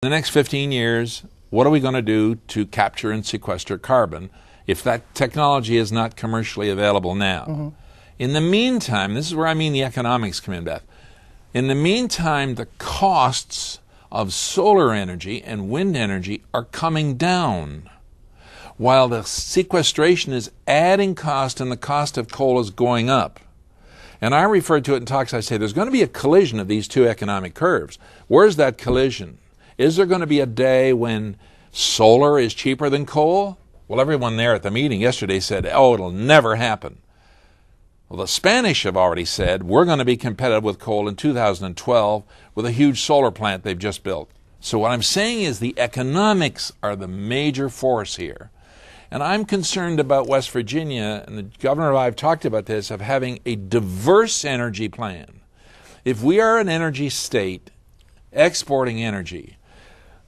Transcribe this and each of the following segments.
In the next 15 years, what are we going to do to capture and sequester carbon if that technology is not commercially available now? Mm-hmm. In the meantime, this is where I mean the economics come in, Beth. In the meantime, the costs of solar energy and wind energy are coming down, while the sequestration is adding cost and the cost of coal is going up. And I refer to it in talks, I say there's going to be a collision of these two economic curves. Where's that collision? Is there going to be a day when solar is cheaper than coal? Well, everyone there at the meeting yesterday said, oh, it'll never happen. Well, the Spanish have already said we're going to be competitive with coal in 2012 with a huge solar plant they've just built. So what I'm saying is the economics are the major force here. And I'm concerned about West Virginia, and the governor and I have talked about this, of having a diverse energy plan. If we are an energy state exporting energy,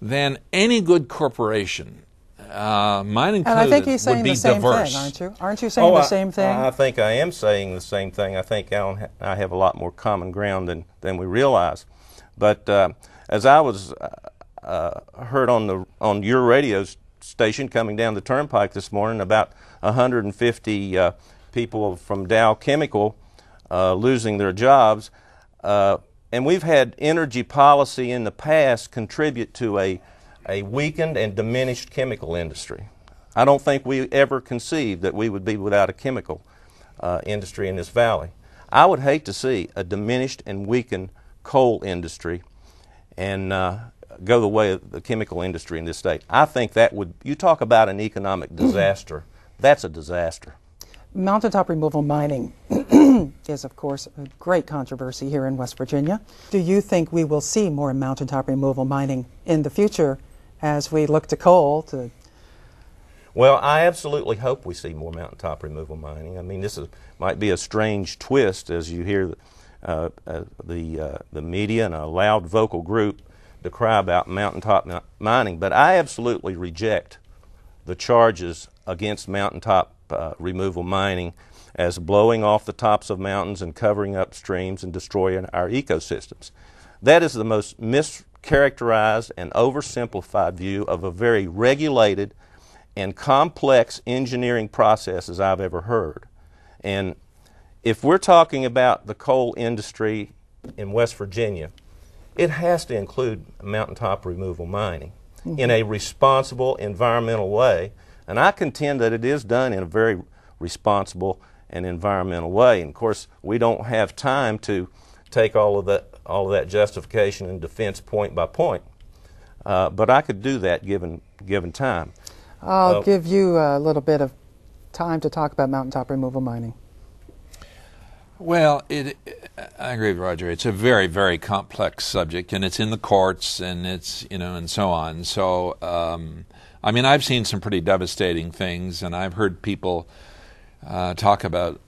then any good corporation, mine included, and I think he's saying would be the same diverse. thing, aren't you? Aren't you saying the same thing? I think I am saying the same thing. I think Allan and I have a lot more common ground than we realize. But as I was heard on your radio station coming down the turnpike this morning, about 150 people from Dow Chemical losing their jobs. And we've had energy policy in the past contribute to a weakened and diminished chemical industry. I don't think we ever conceived that we would be without a chemical industry in this valley. I would hate to see a diminished and weakened coal industry and go the way of the chemical industry in this state. I think that would, you talk about an economic disaster, that's a disaster. Mountaintop removal mining is, of course, a great controversy here in West Virginia. Do you think we will see more mountaintop removal mining in the future as we look to coal to... Well, I absolutely hope we see more mountaintop removal mining. I mean, this might be a strange twist as you hear the media and a loud vocal group decry about mountaintop mining, but I absolutely reject the charges against mountaintop removal mining as blowing off the tops of mountains and covering up streams and destroying our ecosystems. That is the most mischaracterized and oversimplified view of a very regulated and complex engineering process as I've ever heard. And if we're talking about the coal industry in West Virginia, it has to include mountaintop removal mining in a responsible environmental way. And I contend that it is done in a very responsible and environmental way. And of course, we don't have time to take all of that justification and defense point by point. But I could do that given time. I'll give you a little bit of time to talk about mountaintop removal mining. Well, I agree with Roger. It's a very, very complex subject, and it's in the courts, and it's, and so on. So, I mean, I've seen some pretty devastating things, and I've heard people talk about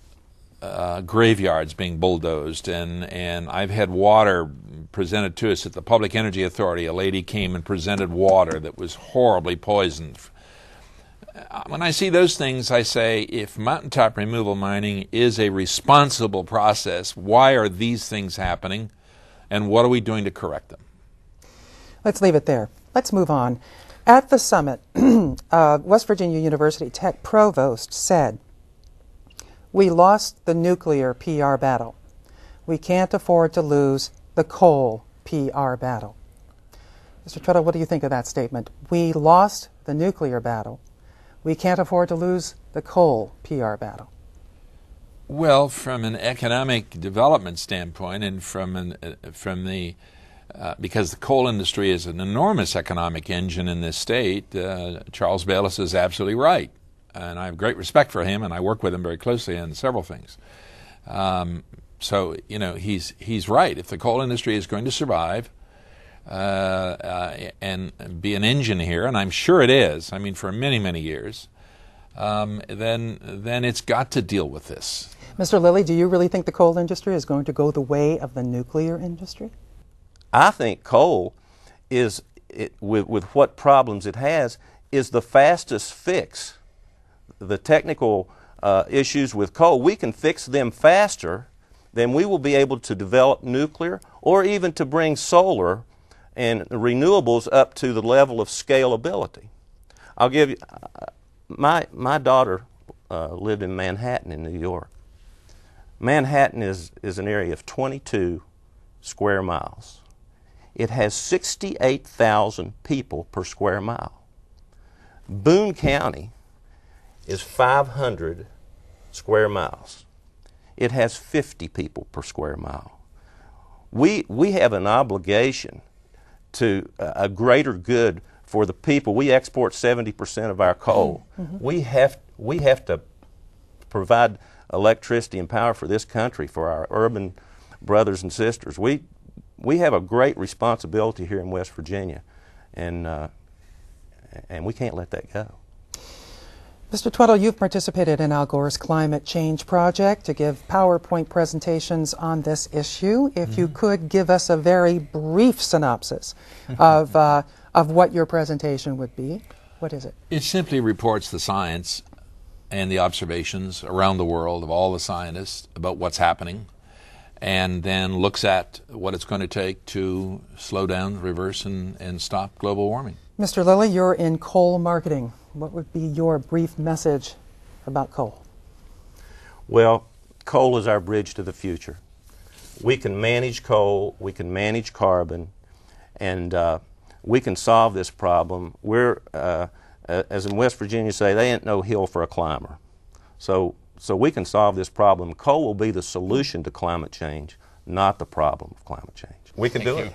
graveyards being bulldozed, and I've had water presented to us at the Public Energy Authority. A lady came and presented water that was horribly poisoned. When I see those things, I say, if mountaintop removal mining is a responsible process, why are these things happening, and what are we doing to correct them? Let's leave it there. Let's move on. At the summit, West Virginia University Tech Provost said, "We lost the nuclear PR battle. We can't afford to lose the coal PR battle." Mr. Tweddle, what do you think of that statement? We lost the nuclear battle. We can't afford to lose the coal PR battle. Well, from an economic development standpoint, and because the coal industry is an enormous economic engine in this state, Charles Bayless is absolutely right. And I have great respect for him, and I work with him very closely on several things. So, he's right. If the coal industry is going to survive and be an engine here, and I'm sure it is, I mean, for many, many years, then it's got to deal with this. Mr. Lilly, do you really think the coal industry is going to go the way of the nuclear industry? I think coal is, with what problems it has, is the fastest fix. The technical issues with coal, we can fix them faster than we will be able to develop nuclear or even to bring solar and renewables up to the level of scalability. I'll give you, my daughter lived in Manhattan in New York. Manhattan is an area of 22 square miles. It has 68,000 people per square mile. Boone County is 500 square miles. It has 50 people per square mile. We have an obligation to a greater good for the people. We export 70% of our coal. We have to provide electricity and power for this country, for our urban brothers and sisters. We have a great responsibility here in West Virginia, and we can't let that go. Mr. Tweddle, you've participated in Al Gore's climate change project to give PowerPoint presentations on this issue. If you could give us a very brief synopsis of what your presentation would be, what is it? It simply reports the science and the observations around the world of all the scientists about what's happening, and then looks at what it's going to take to slow down, reverse, and stop global warming. Mr. Lilly, you're in coal marketing. What would be your brief message about coal? Well, coal is our bridge to the future. We can manage coal, we can manage carbon, and we can solve this problem. We're, as in West Virginia say, they ain't no hill for a climber. So we can solve this problem. Coal will be the solution to climate change, not the problem of climate change. We can do it.